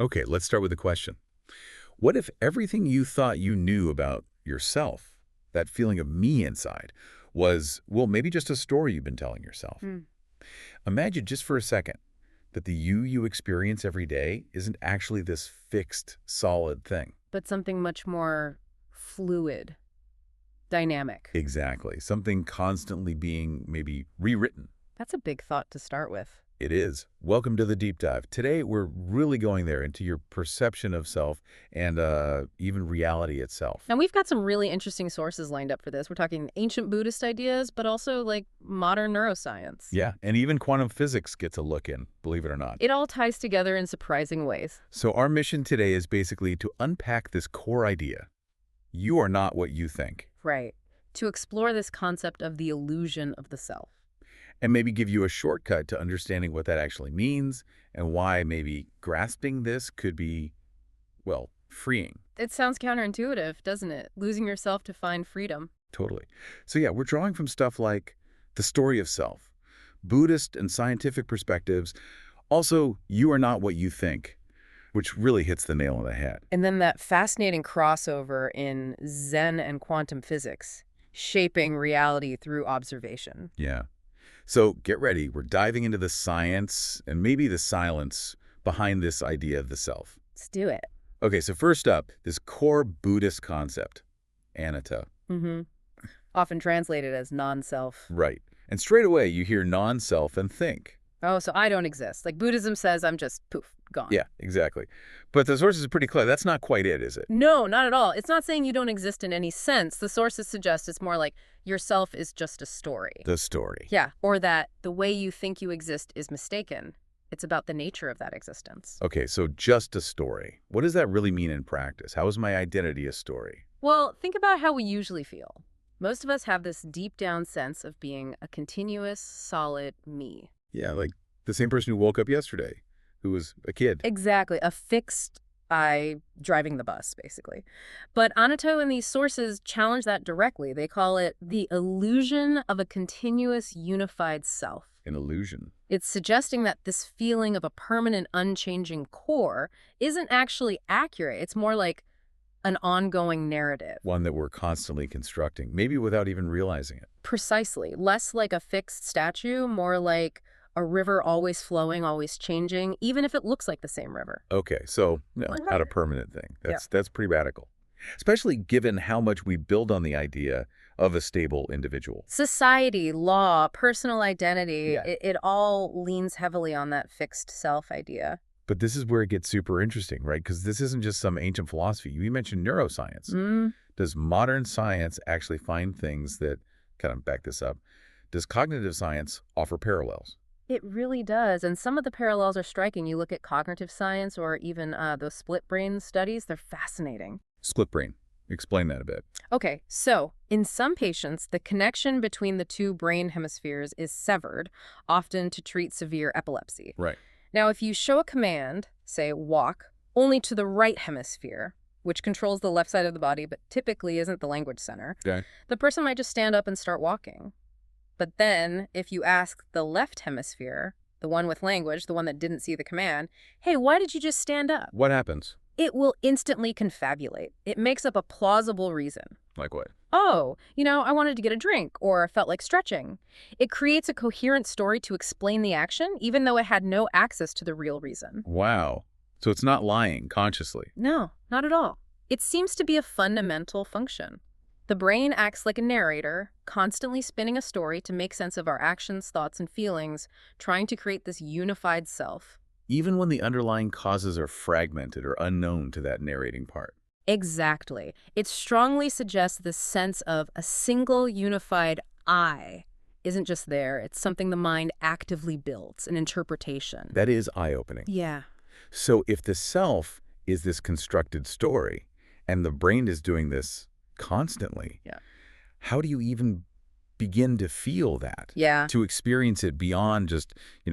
Okay, let's start with the question. What if everything you thought you knew about yourself, that feeling of me inside, was, well, maybe just a story you've been telling yourself? Hmm. Imagine just for a second that the you experience every day isn't actually this fixed, solid thing. But something much more fluid, dynamic. Exactly. Something constantly being maybe rewritten. That's a big thought to start with. It is. Welcome to the deep dive. Today, we're really going there into your perception of self and even reality itself. And we've got some really interesting sources lined up for this. We're talking ancient Buddhist ideas, but also like modern neuroscience. Yeah, and even quantum physics gets a look in, believe it or not. It all ties together in surprising ways. So our mission today is basically to unpack this core idea. You are not what you think. Right. To explore this concept of the illusion of the self. And maybe give you a shortcut to understanding what that actually means and why maybe grasping this could be, well, freeing. It sounds counterintuitive, doesn't it? Losing yourself to find freedom. Totally. So yeah, we're drawing from stuff like the story of self, Buddhist and scientific perspectives, also you are not what you think, which really hits the nail on the head. And then that fascinating crossover in Zen and quantum physics, shaping reality through observation. Yeah. So get ready. We're diving into the science and maybe the silence behind this idea of the self. Let's do it. Okay, so first up, this core Buddhist concept, anattā. Mm-hmm. Often translated as non-self. Right. And straight away, you hear non-self and think. Oh, so I don't exist. Like Buddhism says I'm just poof, gone. Yeah, exactly. But the sources are pretty clear. That's not quite it, is it? No, not at all. It's not saying you don't exist in any sense. The sources suggest it's more like yourself is just a story. The story. Yeah, or that the way you think you exist is mistaken. It's about the nature of that existence. Okay, so just a story. What does that really mean in practice? How is my identity a story? Well, think about how we usually feel. Most of us have this deep down sense of being a continuous, solid me. Yeah, like the same person who woke up yesterday, who was a kid. Exactly, a fixed I driving the bus, basically. But anattā and these sources challenge that directly. They call it the illusion of a continuous, unified self. An illusion. It's suggesting that this feeling of a permanent, unchanging core isn't actually accurate. It's more like an ongoing narrative. One that we're constantly constructing, maybe without even realizing it. Precisely. Less like a fixed statue, more like a river always flowing, always changing, even if it looks like the same river. Okay, so no, not a permanent thing. That's pretty radical. Especially given how much we build on the idea of a stable individual. Society, law, personal identity, Yeah. it all leans heavily on that fixed self idea. But this is where it gets super interesting, right? Because this isn't just some ancient philosophy. You mentioned neuroscience. Does modern science actually find things that kind of back this up? Does cognitive science offer parallels? It really does. And some of the parallels are striking. You look at cognitive science or even those split brain studies, they're fascinating. Split brain. Explain that a bit. Okay, so in some patients, the connection between the two brain hemispheres is severed, often to treat severe epilepsy. Right. Now, if you show a command, say walk, only to the right hemisphere, which controls the left side of the body but typically isn't the language center, Okay. the person might just stand up and start walking. But then, if you ask the left hemisphere, the one with language, the one that didn't see the command, hey, why did you just stand up? What happens? It will instantly confabulate. It makes up a plausible reason. Like what? Oh, I wanted to get a drink or felt like stretching. It creates a coherent story to explain the action, even though it had no access to the real reason. Wow. So it's not lying consciously. No, not at all. It seems to be a fundamental function. The brain acts like a narrator, constantly spinning a story to make sense of our actions, thoughts, and feelings, trying to create this unified self. Even when the underlying causes are fragmented or unknown to that narrating part. Exactly. It strongly suggests this sense of a single unified I isn't just there. It's something the mind actively builds, an interpretation. That is eye-opening. Yeah. So if the self is this constructed story and the brain is doing this constantly, how do you even begin to feel that? Yeah. To experience it beyond just,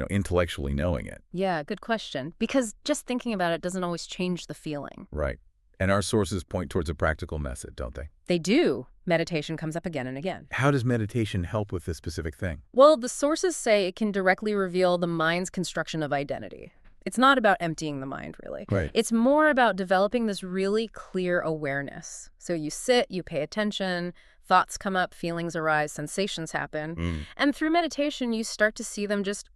intellectually knowing it? Yeah, good question. Because just thinking about it doesn't always change the feeling. Right. And our sources point towards a practical method, don't they? They do. Meditation comes up again and again. How does meditation help with this specific thing? Well, the sources say it can directly reveal the mind's construction of identity. It's not about emptying the mind, really. Right. It's more about developing this really clear awareness. So you sit, you pay attention, thoughts come up, feelings arise, sensations happen. And through meditation, you start to see them just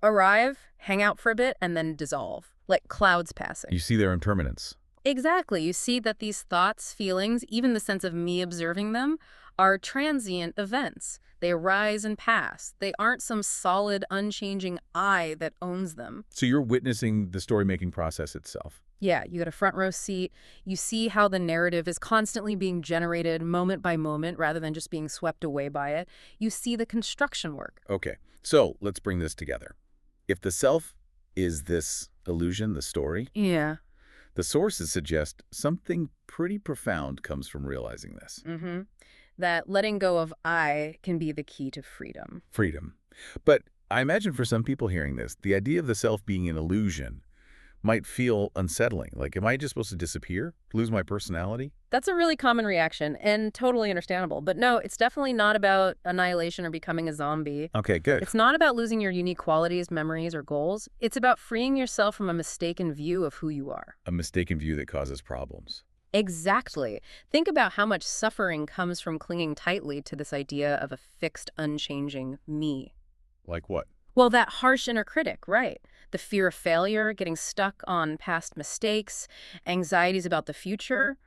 arrive, hang out for a bit, and then dissolve, like clouds passing. You see their impermanence. Exactly. You see that these thoughts, feelings, even the sense of me observing them, are transient events. They arise and pass. They aren't some solid, unchanging I that owns them. So you're witnessing the story-making process itself. Yeah, you get a front row seat. You see how the narrative is constantly being generated moment by moment rather than just being swept away by it. You see the construction work. Okay, so let's bring this together. If the self is this illusion, the story, Yeah. the sources suggest something pretty profound comes from realizing this. That letting go of I can be the key to freedom. Freedom. But I imagine for some people hearing this, the idea of the self being an illusion might feel unsettling. Like, am I just supposed to disappear? Lose my personality? That's a really common reaction and totally understandable. But no, it's definitely not about annihilation or becoming a zombie. Okay, good. It's not about losing your unique qualities, memories, or goals. It's about freeing yourself from a mistaken view of who you are. A mistaken view that causes problems. Exactly. Think about how much suffering comes from clinging tightly to this idea of a fixed, unchanging me. Like what? Well, that harsh inner critic, right? The fear of failure, getting stuck on past mistakes, anxieties about the future.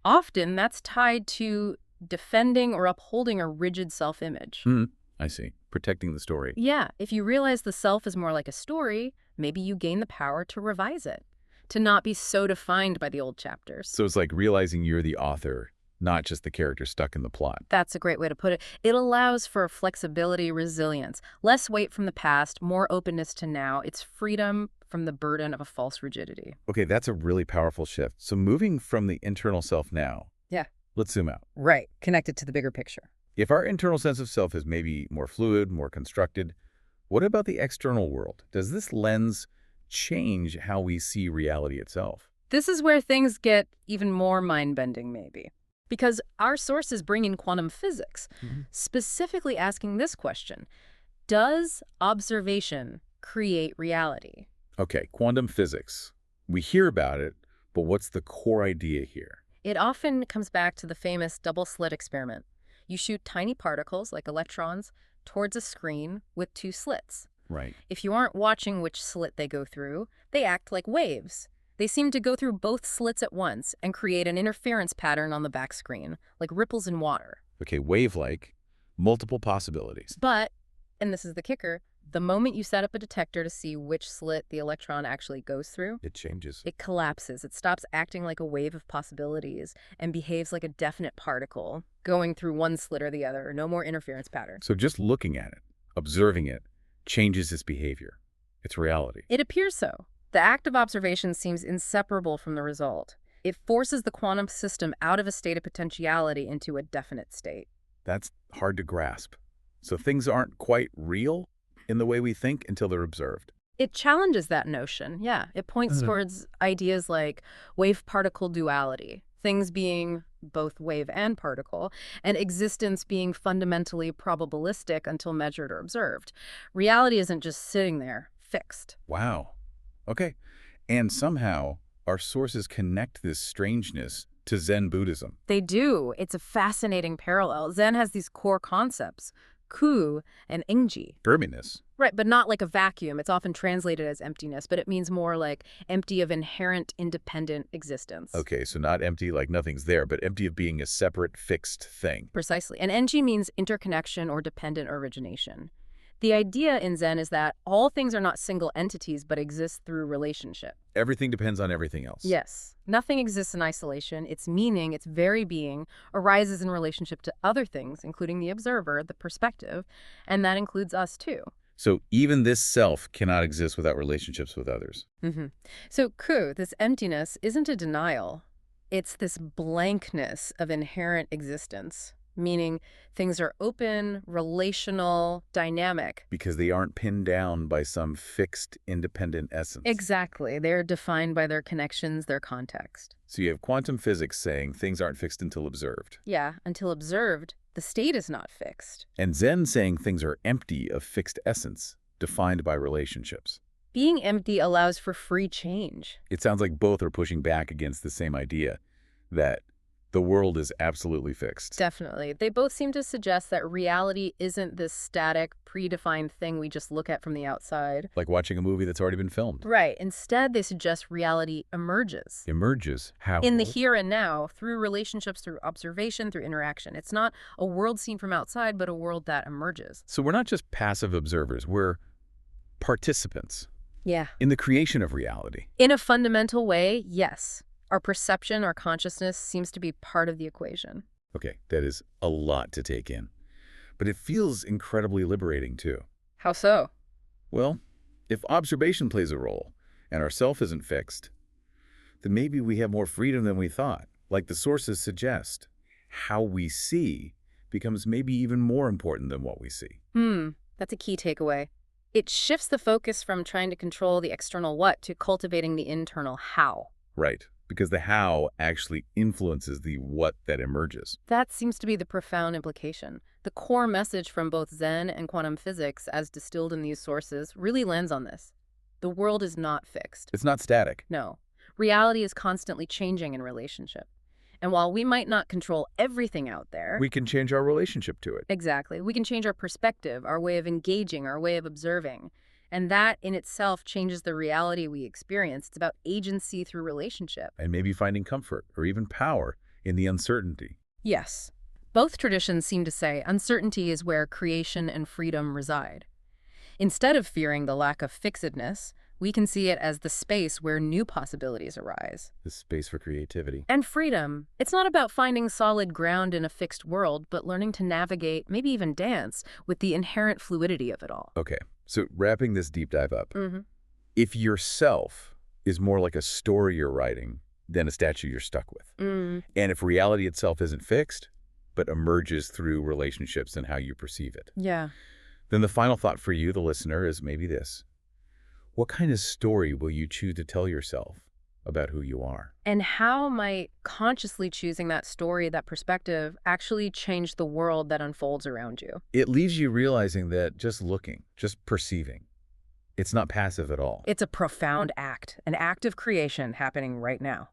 Often that's tied to defending or upholding a rigid self-image. I see. Protecting the story. Yeah, if you realize the self is more like a story, maybe you gain the power to revise it, to not be so defined by the old chapters. So it's like realizing you're the author, not just the character stuck in the plot. That's a great way to put it. It allows for flexibility, resilience, less weight from the past, more openness to now. It's freedom from the burden of a false rigidity. Okay, that's a really powerful shift. So moving from the internal self now. Yeah. Let's zoom out. Right. Connected to the bigger picture. If our internal sense of self is maybe more fluid, more constructed, what about the external world? Does this lens change how we see reality itself? This is where things get even more mind-bending, maybe. Because our sources bring in quantum physics, specifically asking this question: does observation create reality? Okay, quantum physics. We hear about it, but what's the core idea here? It often comes back to the famous double-slit experiment. You shoot tiny particles, like electrons, towards a screen with two slits. Right. If you aren't watching which slit they go through, they act like waves. They seem to go through both slits at once and create an interference pattern on the back screen, like ripples in water. Okay, wave-like, multiple possibilities. But, and this is the kicker, the moment you set up a detector to see which slit the electron actually goes through, It changes. it collapses. It stops acting like a wave of possibilities and behaves like a definite particle, going through one slit or the other. No more interference pattern. So just looking at it, observing it, changes its behavior. It's reality. It appears so. The act of observation seems inseparable from the result. It forces the quantum system out of a state of potentiality into a definite state. That's hard to grasp. So things aren't quite real in the way we think until they're observed. It challenges that notion, yeah. It points towards ideas like wave-particle duality, things being both wave and particle, and existence being fundamentally probabilistic until measured or observed. Reality isn't just sitting there, fixed. Wow. Okay. And somehow our sources connect this strangeness to Zen Buddhism. They do. It's a fascinating parallel. Zen has these core concepts, ku and ingji. Emptiness. Right, but not like a vacuum. It's often translated as emptiness, but it means more like empty of inherent independent existence. Okay, so not empty like nothing's there, but empty of being a separate, fixed thing. Precisely. And enji means interconnection or dependent origination. The idea in Zen is that all things are not single entities, but exist through relationship. Everything depends on everything else. Yes. Nothing exists in isolation. Its meaning, its very being, arises in relationship to other things, including the observer, the perspective, and that includes us too. So even this self cannot exist without relationships with others. So ku, this emptiness, isn't a denial. It's this blankness of inherent existence, meaning things are open, relational, dynamic. Because they aren't pinned down by some fixed, independent essence. Exactly. They're defined by their connections, their context. So you have quantum physics saying things aren't fixed until observed. Yeah, until observed, the state is not fixed. And Zen saying things are empty of fixed essence, defined by relationships. Being empty allows for free change. It sounds like both are pushing back against the same idea, that the world is absolutely fixed. Definitely. They both seem to suggest that reality isn't this static, predefined thing we just look at from the outside. Like watching a movie that's already been filmed. Right. Instead, they suggest reality emerges. Emerges? How? In the here and now, through relationships, through observation, through interaction. It's not a world seen from outside, but a world that emerges. So we're not just passive observers, we're participants. Yeah. In the creation of reality. In a fundamental way, yes. Our perception, our consciousness seems to be part of the equation. Okay, that is a lot to take in. But it feels incredibly liberating, too. How so? Well, if observation plays a role, and our self isn't fixed, then maybe we have more freedom than we thought. Like the sources suggest, how we see becomes maybe even more important than what we see. That's a key takeaway. It shifts the focus from trying to control the external what to cultivating the internal how. Right, because the how actually influences the what that emerges. That seems to be the profound implication. The core message from both Zen and quantum physics, as distilled in these sources, really lands on this. The world is not fixed. It's not static. No. Reality is constantly changing in relationship. And while we might not control everything out there... We can change our relationship to it. Exactly. We can change our perspective, our way of engaging, our way of observing. And that in itself changes the reality we experience. It's about agency through relationship. And maybe finding comfort or even power in the uncertainty. Yes. Both traditions seem to say uncertainty is where creation and freedom reside. Instead of fearing the lack of fixedness, we can see it as the space where new possibilities arise. The space for creativity. And freedom. It's not about finding solid ground in a fixed world, but learning to navigate, maybe even dance, with the inherent fluidity of it all. Okay, so wrapping this deep dive up. If yourself is more like a story you're writing than a statue you're stuck with, and if reality itself isn't fixed, but emerges through relationships and how you perceive it, then the final thought for you, the listener, is maybe this. What kind of story will you choose to tell yourself about who you are? And how might consciously choosing that story, that perspective, actually change the world that unfolds around you? It leaves you realizing that just looking, just perceiving, it's not passive at all. It's a profound act, an act of creation happening right now.